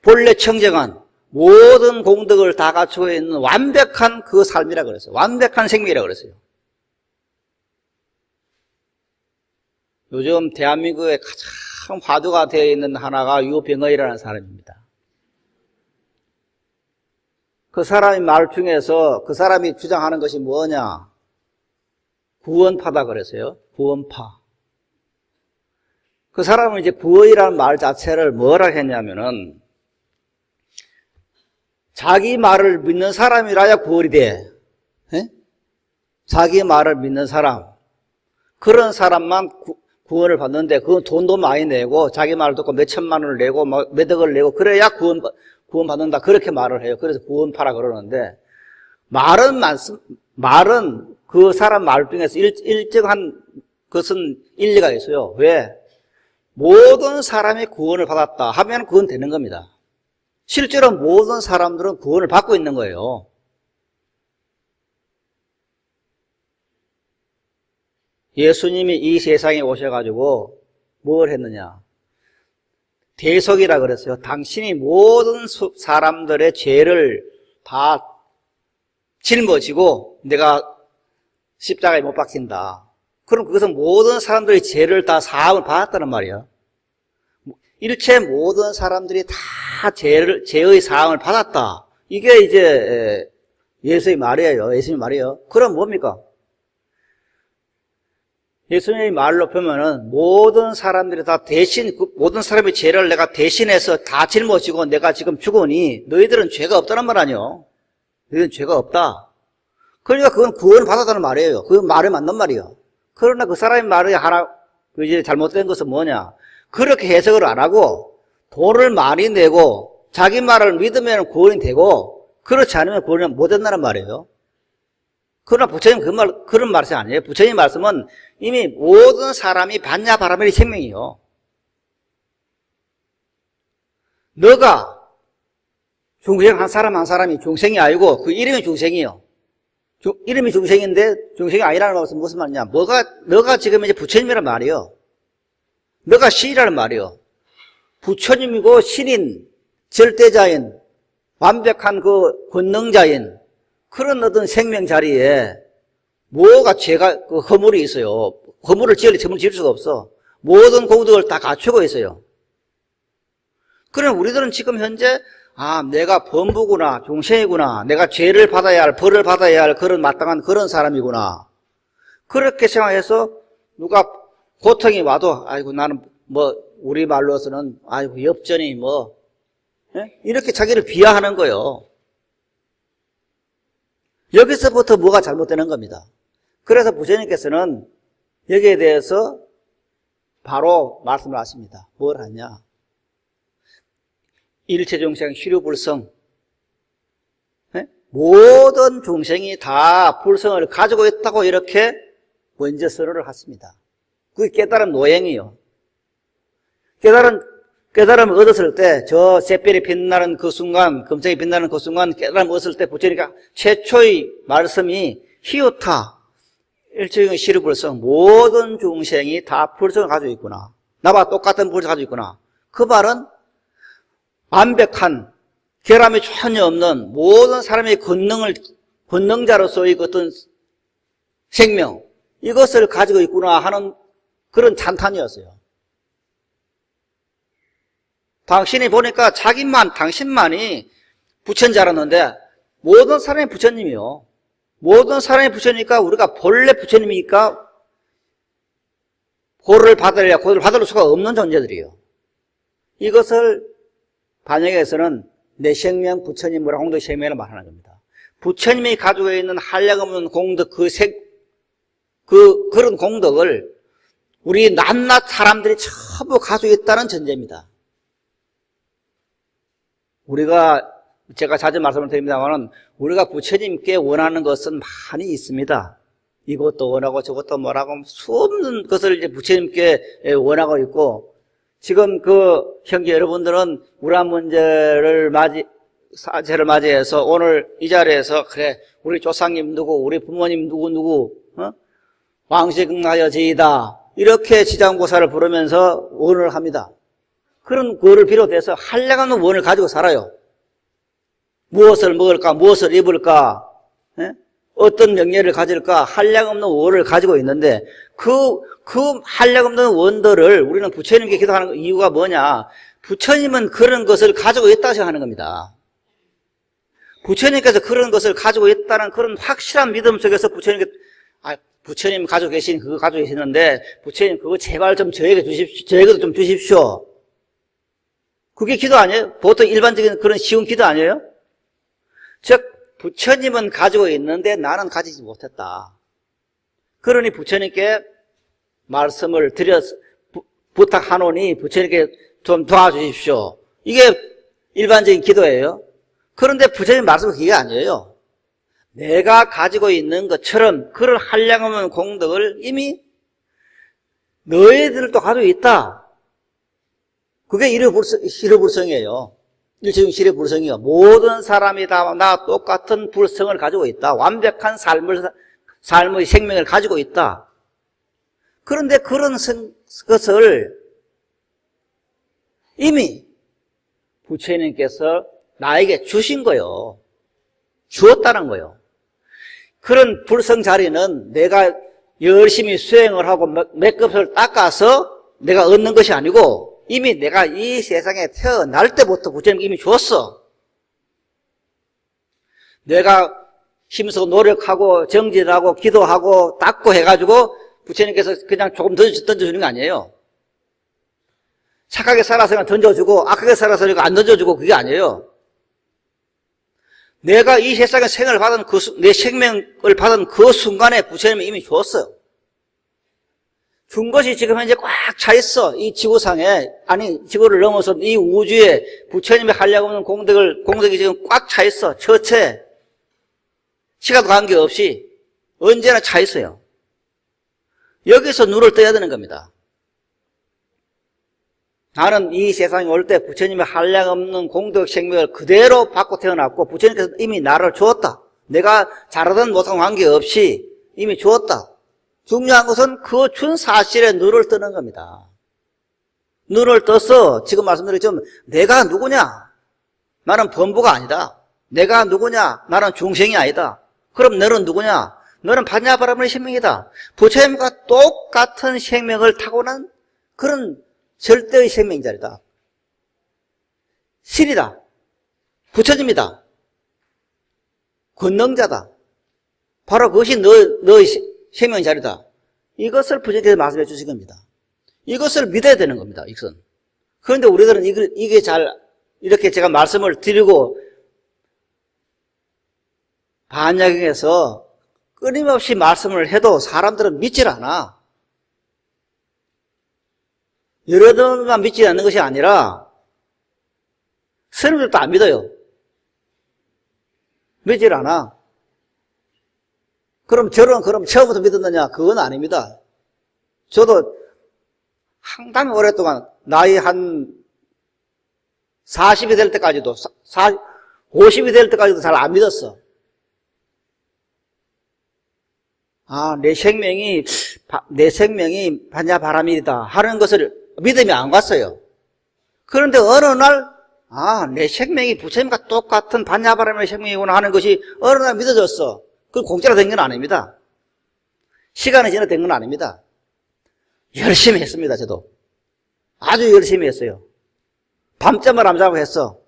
본래 청정한 모든 공덕을 다 갖추고 있는 완벽한 그 삶이라 그랬어요. 완벽한 생명이라 그랬어요. 요즘 대한민국에 가장 화두가 되어 있는 하나가 유병의라는 사람입니다. 그 사람의 말 중에서 그 사람이 주장하는 것이 뭐냐? 구원파다 그랬어요. 구원파. 그 사람은 이제 구원이라는 말 자체를 뭐라 했냐면은 자기 말을 믿는 사람이라야 구원이 돼. 에? 자기 말을 믿는 사람. 그런 사람만 구원을 받는데 그건 돈도 많이 내고 자기 말을 듣고 몇 천만 원을 내고 몇 억을 내고 그래야 구원 받는다. 그렇게 말을 해요. 그래서 구원파라 그러는데 말은 그 사람 말 중에서 일정한 것은 일리가 있어요. 왜? 모든 사람이 구원을 받았다 하면 그건 되는 겁니다. 실제로 모든 사람들은 구원을 받고 있는 거예요. 예수님이 이 세상에 오셔가지고 뭘 했느냐? 대속이라 그랬어요. 당신이 모든 사람들의 죄를 다 짊어지고 내가 십자가에 못 박힌다. 그럼 그것은 모든 사람들의 죄를 다 사함을 받았다는 말이에요. 일체 모든 사람들이 다 죄의 사함을 받았다. 이게 이제 예수의 말이에요. 예수님의 말이에요. 그럼 뭡니까? 예수님의 말로 보면은 모든 사람들이 다 모든 사람의 죄를 내가 대신해서 다 짊어지고 내가 지금 죽으니 너희들은 죄가 없다는 말 아니에요. 너희들은 죄가 없다. 그러니까 그건 구원을 받았다는 말이에요. 그 말이 맞는 말이에요. 그러나 그 사람의 말이 하나 이제 잘못된 것은 뭐냐? 그렇게 해석을 안 하고 돈을 많이 내고 자기 말을 믿으면 구원이 되고 그렇지 않으면 구원이 못 된다는 말이에요. 그러나 부처님 그런 말씀이 아니에요. 부처님 말씀은 이미 모든 사람이 반야바라밀이 생명이에요. 너가 중생 한 사람이 중생이 아니고 그 이름이 중생이에요. 이름이 중생인데 중생이 아니라는 것은 무슨 말이냐? 너가 지금 이제 부처님이란 말이에요. 너가 신이라는 말이에요. 부처님이고 신인, 절대자인, 완벽한 그 권능자인 그런 어떤 생명 자리에 뭐가 죄가 그 허물이 있어요. 허물을 지을 수가 없어. 모든 공덕을 다 갖추고 있어요. 그럼 우리들은 지금 현재 내가 범부구나, 중생이구나, 내가 죄를 받아야 할, 벌을 받아야 할 그런 마땅한 그런 사람이구나. 그렇게 생각해서 누가 고통이 와도 아이고 나는 우리 말로서는 아이고 엽전이 이렇게 자기를 비하하는 거예요. 여기서부터 뭐가 잘못되는 겁니다. 그래서 부처님께서는 여기에 대해서 바로 말씀을 하십니다. 뭘 하냐? 일체 중생虚如불성. 모든 중생이 다 불성을 가지고 있다고 이렇게 먼저 선언을 하십니다. 그게 깨달음 노행이요. 깨달음을 얻었을 때, 저 샛별이 빛나는 그 순간, 금성이 빛나는 그 순간 깨달음을 얻었을 때 부처님과 최초의 말씀이 희우타, 일체중의虚如불성, 모든 중생이 다 불성을 가지고 있구나. 나와 똑같은 불성을 가지고 있구나. 그 말은 완벽한, 결함이 전혀 없는 모든 사람의 권능자로서의 어떤 생명, 이것을 가지고 있구나 하는 그런 찬탄이었어요. 당신이 보니까 당신만이 부처인 줄 알았는데 모든 사람이 부처님이요. 모든 사람이 부처니까 우리가 본래 부처님이니까 고를 받을 수가 없는 존재들이에요. 이것을 반역에서는 내생명 부처님으로 공덕생명을 말하는 겁니다. 부처님이 가지고 있는 한량없는 공덕, 그런 공덕을 우리 낱낱 사람들이 전부 가지고 있다는 전제입니다. 제가 자주 말씀을 드립니다만, 우리가 부처님께 원하는 것은 많이 있습니다. 이것도 원하고 저것도 뭐라고 수없는 것을 이제 부처님께 원하고 있고, 지금 형제 여러분들은 우란 문제를 맞이해서 오늘 이 자리에서, 그래, 우리 조상님 누구, 우리 부모님 누구, 왕식하여지이다. 이렇게 지장고사를 부르면서 원을 합니다. 그런 거를 비롯해서 한량없는 원을 가지고 살아요. 무엇을 먹을까, 무엇을 입을까, 어떤 명예를 가질까, 한량없는 원을 가지고 있는데 그 한량없는 원들을 우리는 부처님께 기도하는 이유가 뭐냐? 부처님은 그런 것을 가지고 있다고 생각하는 겁니다. 부처님께서 그런 것을 가지고 있다는 그런 확실한 믿음 속에서 부처님 가지고 그거 가지고 계시는데 부처님 그거 제발 좀 저에게도 좀 주십시오. 그게 기도 아니에요? 보통 일반적인 그런 쉬운 기도 아니에요? 즉 부처님은 가지고 있는데 나는 가지지 못했다. 그러니 부처님께 말씀을 부탁하노니 부처님께 좀 도와주십시오. 이게 일반적인 기도예요. 그런데 부처님 말씀은 그게 아니에요. 내가 가지고 있는 것처럼 그런 한량없는 공덕을 이미 너희들도 가지고 있다. 그게 실효불성이에요. 일체중 실효불성이요. 모든 사람이 다 나 똑같은 불성을 가지고 있다. 완벽한 삶의 생명을 가지고 있다. 그런데 그런 것을 이미 부처님께서 나에게 주신 거예요. 주었다는 거예요. 그런 불성 자리는 내가 열심히 수행을 하고 몇 급을 닦아서 내가 얻는 것이 아니고 이미 내가 이 세상에 태어날 때부터 부처님이 이미 주었어. 내가 힘써 노력하고 정진하고 기도하고 닦고 해가지고 부처님께서 그냥 조금 던져주는 게 아니에요. 착하게 살아서 던져주고 악하게 살아서 안 던져주고 그게 아니에요. 내가 이 세상에 생을 받은 내 생명을 받은 그 순간에 부처님이 이미 주었어요. 준 것이 지금 현재 꽉 차 있어. 이 지구상에, 지구를 넘어서 이 우주에 부처님의 한량없는 공덕이 지금 꽉 차 있어. 처체. 시간과 관계없이 언제나 차 있어요. 여기서 눈을 떠야 되는 겁니다. 나는 이 세상에 올 때 부처님의 한량없는 공덕 생명을 그대로 받고 태어났고 부처님께서 이미 나를 주었다. 내가 잘하든 못하든 관계없이 이미 주었다. 중요한 것은 그 준 사실에 눈을 뜨는 겁니다. 눈을 떠서 지금 말씀드렸지만 내가 누구냐? 나는 범부가 아니다. 내가 누구냐? 나는 중생이 아니다. 그럼 너는 누구냐? 너는 반야바라밀의 생명이다. 부처님과 똑같은 생명을 타고난 그런 절대의 생명자리다. 신이다. 부처님이다. 권능자다. 바로 그것이 너의 생명의 자리다. 이것을 부처님께서 말씀해 주신 겁니다. 이것을 믿어야 되는 겁니다. 이것은. 그런데 우리들은 이게 이렇게 제가 말씀을 드리고 반야경에서 끊임없이 말씀을 해도 사람들은 믿질 않아. 여러분만 믿지 않는 것이 아니라 스님들도 안 믿어요. 믿질 않아. 그럼 처음부터 믿었느냐? 그건 아닙니다. 저도 상당히 오랫동안 나이 한 40이 될 때까지도 50이 될 때까지도 잘 안 믿었어. 내 생명이 반야바라밀이다 하는 것을 믿음이 안 갔어요. 그런데 어느 날 내 생명이 부처님과 똑같은 반야바라밀의 생명이구나 하는 것이 어느 날 믿어졌어. 그건 공짜로 된 건 아닙니다. 시간이 지나 된 건 아닙니다. 열심히 했습니다, 저도. 아주 열심히 했어요. 밤잠을 안 자고 했어.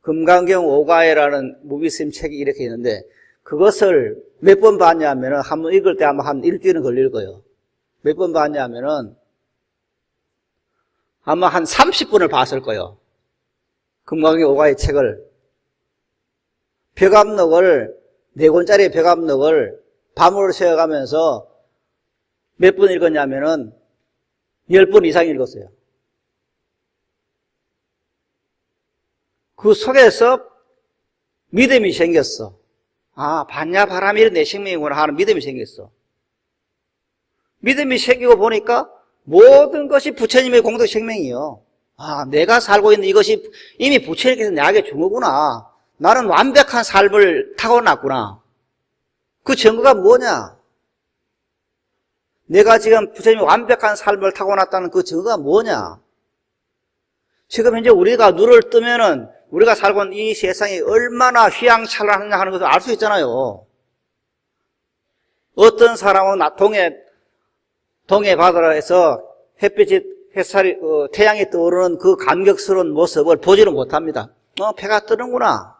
금강경 오가해라는 무비스님 책이 이렇게 있는데, 그것을 몇 번 봤냐면은, 한번 읽을 때 아마 한 일주일은 걸릴 거예요. 몇 번 봤냐면은, 아마 한 30분을 봤을 거예요. 금강경 오가해 책을. 벽암록을, 4권짜리 벽암록을 밤을 새어가면서 몇 번 읽었냐면은 10번 이상 읽었어요. 그 속에서 믿음이 생겼어. 아, 반야 바람이 내 생명이구나 하는 믿음이 생겼어. 믿음이 생기고 보니까 모든 것이 부처님의 공덕 생명이요. 아, 내가 살고 있는 이것이 이미 부처님께서 내게 준 거구나. 나는 완벽한 삶을 타고났구나. 그 증거가 뭐냐? 내가 지금 부처님이 완벽한 삶을 타고났다는 그 증거가 뭐냐? 지금 현재 우리가 눈을 뜨면은 우리가 살고 있는 이 세상이 얼마나 휘황찬란하냐 하는 것을 알 수 있잖아요. 어떤 사람은 동해 바다에서 햇빛이, 태양이 떠오르는 그 감격스러운 모습을 보지를 못합니다. 배가 뜨는구나.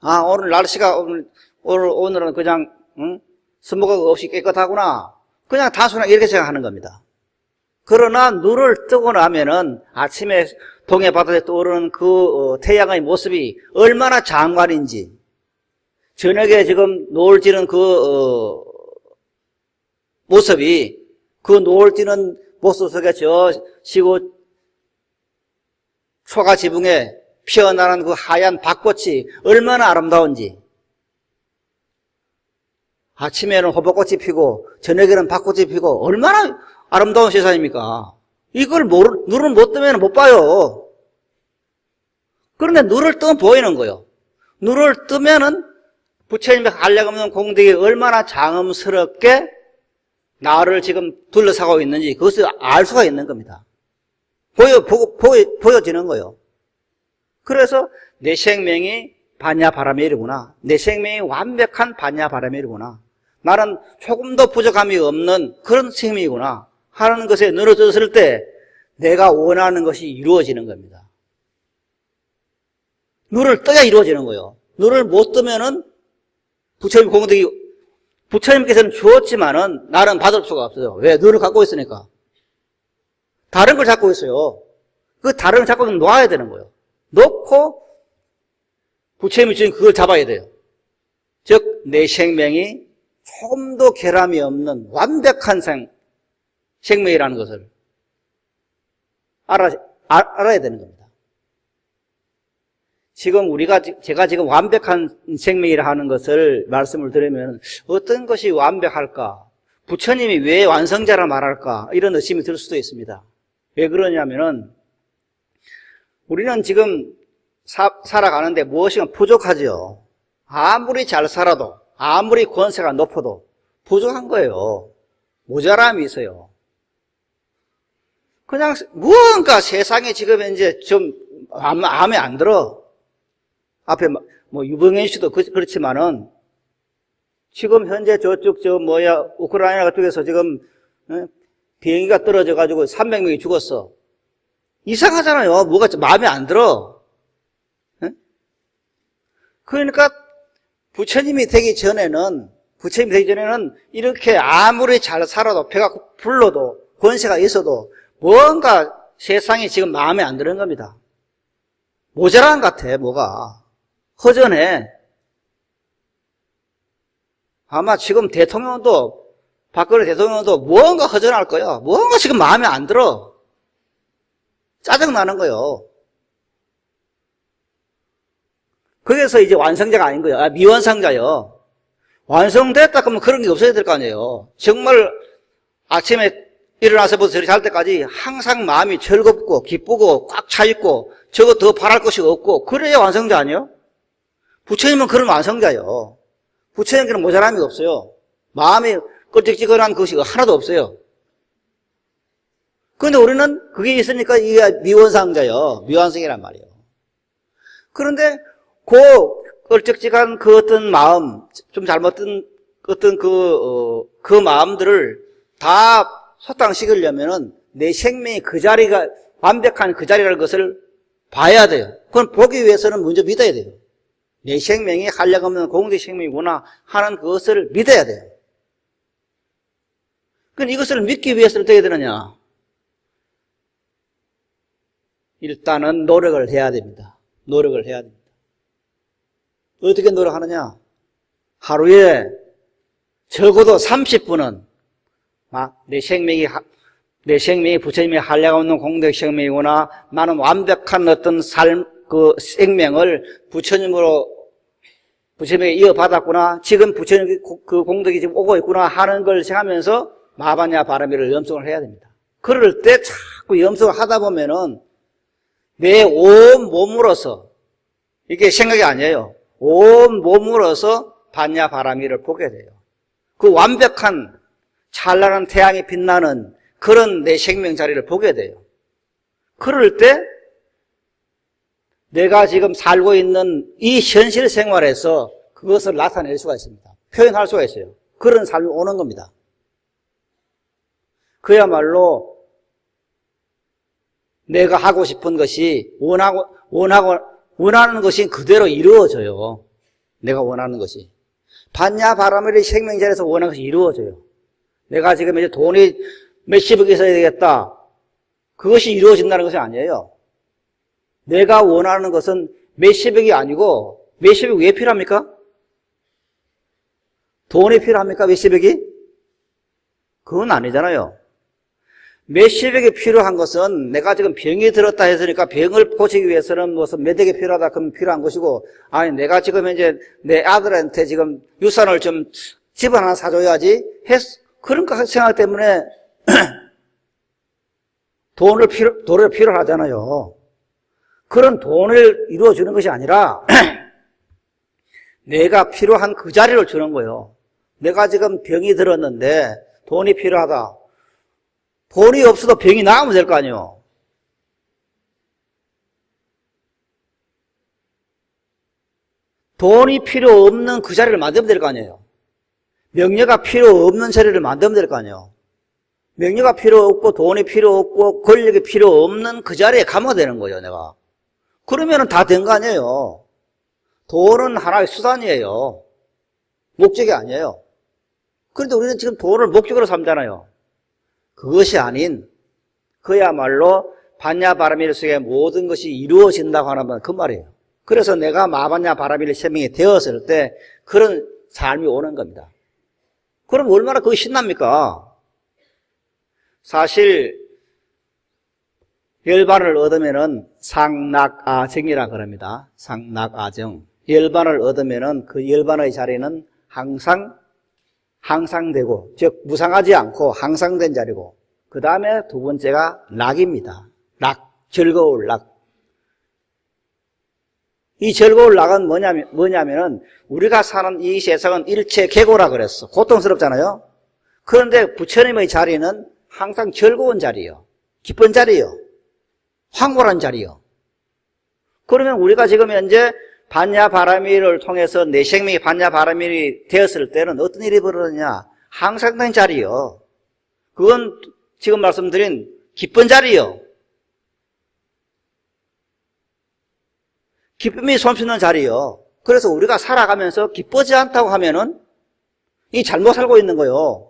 아, 오늘 날씨가, 오늘은 그냥, 스모그가 없이 깨끗하구나. 그냥 단순하게 이렇게 생각하는 겁니다. 그러나 눈을 뜨고 나면은 아침에 동해 바다에 떠오르는 그 태양의 모습이 얼마나 장관인지, 저녁에 지금 노을 지는 그 모습이, 그 노을 지는 모습 속에 저 시고 초가 지붕에 피어나는 그 하얀 밭꽃이 얼마나 아름다운지, 아침에는 호박꽃이 피고 저녁에는 밭꽃이 피고 얼마나 아름다운 세상입니까? 이걸 눈을 못 뜨면 못 봐요. 그런데 눈을 뜨면 보이는 거예요. 눈을 뜨면은 부처님의 한량없는 공덕이 얼마나 장엄스럽게 나를 지금 둘러싸고 있는지 그것을 알 수가 있는 겁니다. 보여지는 거예요. 그래서 내 생명이 반야바람의 일이구나. 내 생명이 완벽한 반야바람의 일이구나. 나는 조금도 부족함이 없는 그런 생명이구나 하는 것에 눈을 떴을 때 내가 원하는 것이 이루어지는 겁니다. 눈을 떠야 이루어지는 거예요. 눈을 못 뜨면은 부처님 공덕이, 부처님께서는 주었지만은 나는 받을 수가 없어요. 왜? 눈을 갖고 있으니까. 다른 걸 잡고 있어요. 그 다른 걸 잡고 놓아야 되는 거예요. 놓고 부처님이 주신 그걸 잡아야 돼요. 즉, 내 생명이 조금도 결함이 없는 완벽한 생명이라는 것을 알아야 되는 겁니다. 지금 제가 지금 완벽한 생명이라 하는 것을 말씀을 드리면 어떤 것이 완벽할까? 부처님이 왜 완성자라 말할까? 이런 의심이 들 수도 있습니다. 왜 그러냐면은 우리는 지금 살아가는데 무엇인가 부족하죠. 아무리 잘 살아도, 아무리 권세가 높아도 부족한 거예요. 모자람이 있어요. 그냥 무언가 세상에 지금 이제 좀 마음에 안 들어. 앞에 뭐 유병현 씨도 그렇지만은 지금 현재 저쪽 우크라이나 쪽에서 지금 비행기가 떨어져가지고 300명이 죽었어. 이상하잖아요. 뭐가 마음에 안 들어. 그러니까 부처님이 되기 전에는 이렇게 아무리 잘 살아도 배가 불러도 권세가 있어도 뭔가 세상이 지금 마음에 안 드는 겁니다. 모자란 것 같아, 뭐가. 허전해. 아마 지금 박근혜 대통령도 뭔가 허전할 거야. 뭔가 지금 마음에 안 들어. 짜증나는 거예요. 거기서 이제 완성자가 아닌 거예요. 미완성자요. 완성됐다 그러면 그런 게 없어야 될 거 아니에요. 정말 아침에 일어나서부터 저리 잘 때까지 항상 마음이 즐겁고 기쁘고 꽉 차있고 저거 더 바랄 것이 없고 그래야 완성자 아니에요? 부처님은 그런 완성자예요. 부처님께는 모자람이 없어요. 마음이 껄쩍지근한 것이 하나도 없어요. 그런데 우리는 그게 있으니까 이게 미완성자예요. 미완성이란 말이에요. 그런데 그 껄쩍지근한 그 어떤 마음, 좀 잘못된 어떤 그 마음들을 다 소탕시키려면은 내 생명이 그 자리가, 완벽한 그 자리라는 것을 봐야 돼요. 그건 보기 위해서는 먼저 믿어야 돼요. 내 생명이 한량없는 공동체 생명이구나 하는 그것을 믿어야 돼요. 그럼 이것을 믿기 위해서는 어떻게 되느냐? 일단은 노력을 해야 됩니다. 노력을 해야 됩니다. 어떻게 노력하느냐? 하루에 적어도 30분은 내 생명이 부처님의 한량없는 공덕 생명이구나, 나는 완벽한 어떤 그 생명을 부처님에게 이어받았구나, 지금 부처님 그 공덕이 지금 오고 있구나 하는 걸 생각하면서 마하반야 바라미를 염송을 해야 됩니다. 그럴 때 자꾸 염송을 하다 보면은 내 온 몸으로서, 이게 생각이 아니에요. 온 몸으로서 반야 바라미를 보게 돼요. 그 완벽한 찬란한 태양이 빛나는 그런 내 생명 자리를 보게 돼요. 그럴 때 내가 지금 살고 있는 이 현실 생활에서 그것을 나타낼 수가 있습니다. 표현할 수가 있어요. 그런 삶이 오는 겁니다. 그야말로 내가 하고 싶은 것이 원하는 것이 그대로 이루어져요. 내가 원하는 것이. 반야 바라밀의 생명 자리에서 원하는 것이 이루어져요. 내가 지금 이제 돈이 몇십억이 있어야 되겠다. 그것이 이루어진다는 것이 아니에요. 내가 원하는 것은 몇십억이 아니고, 몇십억이 왜 필요합니까? 돈이 필요합니까? 몇십억이? 그건 아니잖아요. 몇십억이 필요한 것은 내가 지금 병이 들었다 했으니까 병을 고치기 위해서는 무슨 몇억이 필요하다 그러면 필요한 것이고, 아니 내가 지금 이제 내 아들한테 지금 유산을 좀 집 하나 사줘야지 그런 생각 때문에 돈을 필요로 하잖아요. 그런 돈을 이루어주는 것이 아니라 내가 필요한 그 자리를 주는 거예요. 내가 지금 병이 들었는데 돈이 필요하다. 돈이 없어도 병이 나으면 될 거 아니에요. 돈이 필요 없는 그 자리를 만들면 될 거 아니에요. 명예가 필요 없는 자리를 만들면 될 거 아니에요. 명예가 필요 없고 돈이 필요 없고 권력이 필요 없는 그 자리에 가면 되는 거예요, 내가. 그러면 다 된 거 아니에요. 돈은 하나의 수단이에요. 목적이 아니에요. 그런데 우리는 지금 돈을 목적으로 삼잖아요. 그것이 아닌 그야말로 반야 바라밀 속에 모든 것이 이루어진다고 하는 그 말이에요. 그래서 내가 마반야 바라밀 생명이 되었을 때 그런 삶이 오는 겁니다. 그럼 얼마나 그거 신납니까? 사실 열반을 얻으면은 상락아정이라 그럽니다. 상락아정. 열반을 얻으면은 그 열반의 자리는 항상되고, 즉 무상하지 않고 항상된 자리고, 그 다음에 두 번째가 락입니다. 락, 즐거울 락. 이 즐거울 락은 뭐냐면은 우리가 사는 이 세상은 일체 객오라 그랬어. 고통스럽잖아요. 그런데 부처님의 자리는 항상 즐거운 자리요, 기쁜 자리요, 황홀한 자리요. 그러면 우리가 지금 현재 반야 바라밀을 통해서 내 생명이 반야 바라밀이 되었을 때는 어떤 일이 벌어지냐? 항상된 자리요. 그건 지금 말씀드린 기쁜 자리요. 기쁨이 솜씨는 자리요. 그래서 우리가 살아가면서 기쁘지 않다고 하면은 이 잘못 살고 있는 거요.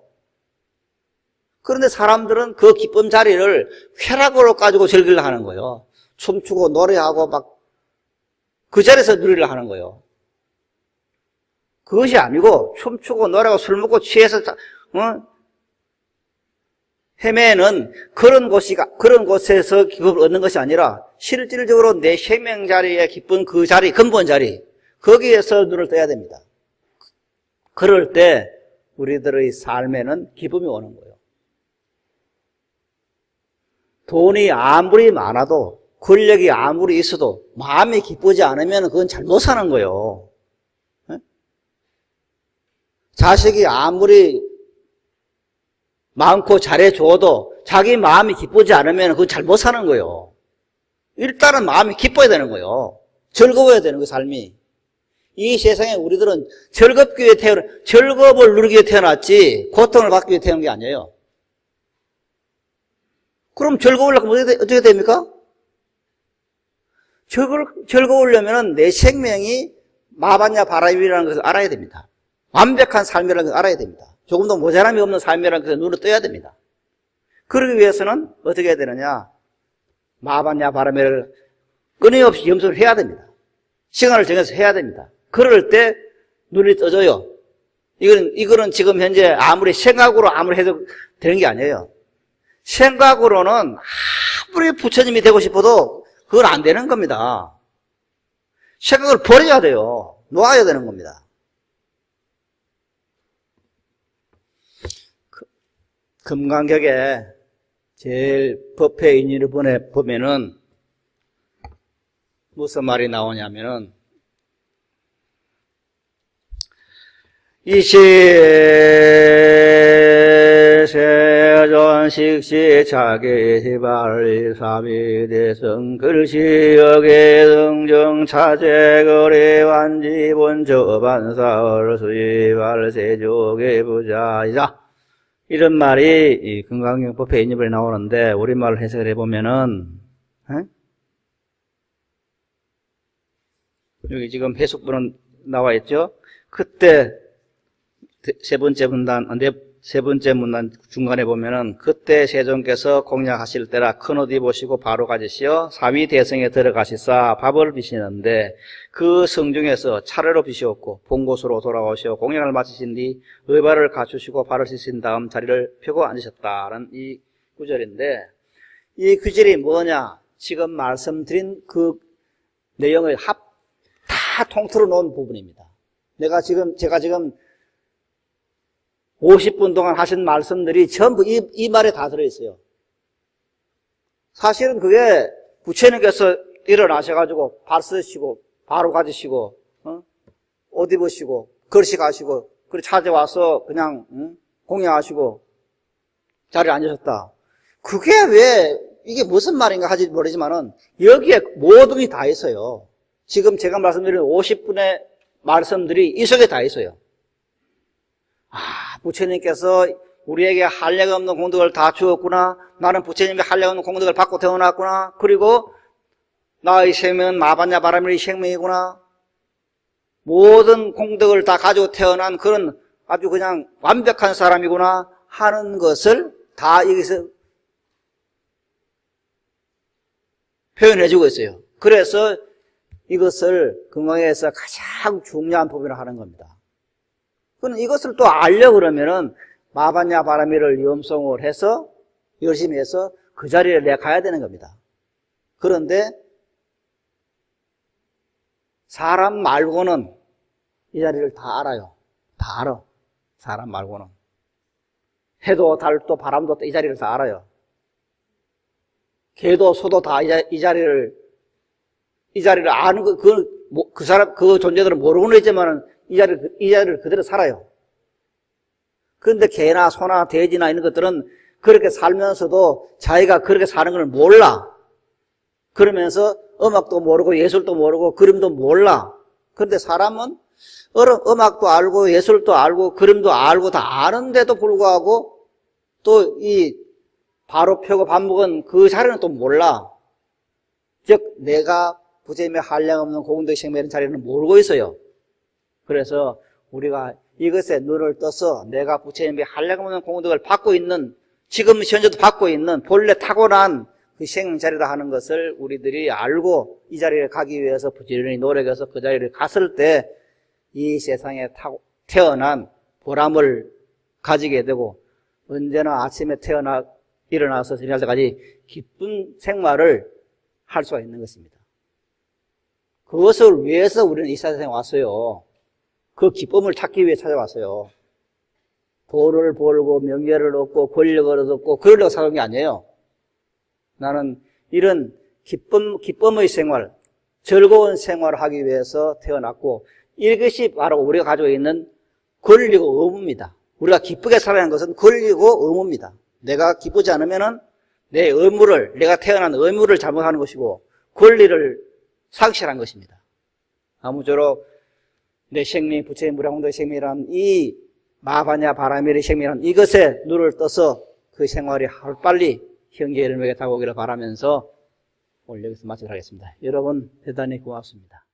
그런데 사람들은 그 기쁨 자리를 쾌락으로 가지고 즐기려 하는 거예요. 춤추고 노래하고 막 그 자리에서 누리려 하는 거예요. 그것이 아니고 춤추고 노래하고 술 먹고 취해서 헤매는 그런 곳에서 기쁨을 얻는 것이 아니라 실질적으로 내 생명 자리에 기쁜 그 자리, 근본 자리, 거기에서 눈을 떠야 됩니다. 그럴 때 우리들의 삶에는 기쁨이 오는 거예요. 돈이 아무리 많아도, 권력이 아무리 있어도 마음이 기쁘지 않으면 그건 잘못 사는 거예요. 자식이 아무리 많고 잘해줘도 자기 마음이 기쁘지 않으면 그건 잘못 사는 거예요. 일단은 마음이 기뻐야 되는 거예요. 즐거워야 되는 거예요, 삶이. 이 세상에 우리들은 즐겁을 누리기 위해 태어났지, 고통을 받기 위해 태어난 게 아니에요. 그럼 즐거우려면 어떻게 됩니까? 즐거우려면 내 생명이 마반야 바람이라는 것을 알아야 됩니다. 완벽한 삶이라는 것을 알아야 됩니다. 조금도 모자람이 없는 삶이라는 것을 눈에 떠야 됩니다. 그러기 위해서는 어떻게 해야 되느냐? 마반야 바람을 끊임없이 염소를 해야 됩니다. 시간을 정해서 해야 됩니다. 그럴 때 눈이 떠져요. 이거는 지금 현재 아무리 생각으로 해도 되는 게 아니에요. 생각으로는 아무리 부처님이 되고 싶어도 그건 안 되는 겁니다. 생각을 버려야 돼요. 놓아야 되는 겁니다. 금강경에 제일 법회 인연을 보면은 무슨 말이 나오냐면은 이시세존식시 자기시발 사비대성 글시역의 등정 차제거래 완지본 저반사얼 수이발 세족의 부자이자 이런 말이 이 금강경 법회 인연에 나오는데 우리말로 해석을 해보면은 여기 지금 해석본은 나와 있죠. 그때 세 번째 문단 중간에 보면은 그때 세존께서 공양하실 때라 큰 옷 입으시고 바로 가지시어 사위대성에 들어가시사 밥을 비시는데 그 성중에서 차례로 비시었고 본 곳으로 돌아오시어 공양을 마치신 뒤 의발을 갖추시고 발을 씻으신 다음 자리를 펴고 앉으셨다는 이 구절인데 이 구절이 뭐냐? 지금 말씀드린 그 내용을 다 통틀어 놓은 부분입니다. 제가 지금 50분 동안 하신 말씀들이 전부 이 말에 다 들어있어요. 사실은 그게 부처님께서 일어나셔가지고 발 쓰시고 바로 가지시고 옷 입으시고 걸으시가시고 그리고 찾아와서 그냥 공양하시고 자리에 앉으셨다. 그게 왜 이게 무슨 말인가 하지 모르지만은 여기에 모든 게 다 있어요. 지금 제가 말씀드린 50분의 말씀들이 이 속에 다 있어요. 부처님께서 우리에게 한량 없는 공덕을 다 주었구나. 나는 부처님의 한량 없는 공덕을 받고 태어났구나. 그리고 나의 생명은 마반야 바람의 생명이구나. 모든 공덕을 다 가지고 태어난 그런 아주 그냥 완벽한 사람이구나 하는 것을 다 여기서 표현해주고 있어요. 그래서 이것을 금강에서 가장 중요한 부분을 하는 겁니다. 그럼 이것을 또 알려 그러면은 마반야 바라미를 염송을 해서 열심히 해서 그 자리에 내가 가야 되는 겁니다. 그런데 사람 말고는 이 자리를 다 알아요. 다 알아. 사람 말고는. 해도 달도 바람도 이 자리를 다 알아요. 개도 소도 다 이 자리를 아는 그 존재들은 모르고는 있지만은 이 자리를 그대로 살아요. 그런데 개나 소나 돼지나 이런 것들은 그렇게 살면서도 자기가 그렇게 사는 걸 몰라. 그러면서 음악도 모르고 예술도 모르고 그림도 몰라. 그런데 사람은 음악도 알고 예술도 알고 그림도 알고 다 아는데도 불구하고 또 이 바로 펴고 밥 먹은 그 자리는 또 몰라. 즉 내가 부처님의 한량 없는 공덕 생명의 자리는 모르고 있어요. 그래서 우리가 이것에 눈을 떠서 내가 부처님의 한량 없는 공덕을 받고 있는 지금 현재도 받고 있는 본래 타고난 그 생명 자리라 하는 것을 우리들이 알고 이 자리에 가기 위해서 부지런히 노력해서 그 자리를 갔을 때 이 세상에 태어난 보람을 가지게 되고 언제나 아침에 일어나서 저녁 때까지 기쁜 생활을 할 수가 있는 것입니다. 그것을 위해서 우리는 이 세상에 왔어요. 그 기쁨을 찾기 위해 찾아왔어요. 돈을 벌고 명예를 얻고 권력을 얻고 그러려고 살아온 게 아니에요. 나는 이런 기쁨의 생활, 즐거운 생활을 하기 위해서 태어났고 이것이 바로 우리가 가지고 있는 권리고 의무입니다. 우리가 기쁘게 살아야 하는 것은 권리고 의무입니다. 내가 기쁘지 않으면은 내가 태어난 의무를 잘못하는 것이고 권리를 상실한 것입니다. 아무쪼록 내 생명, 부처의 무량공덕의 생명이란 이 마바냐 바라밀의 생명이란 이것에 눈을 떠서 그 생활이 하루빨리 형제를 먹여 다가오기를 바라면서 오늘 여기서 마치도록 하겠습니다. 여러분 대단히 고맙습니다.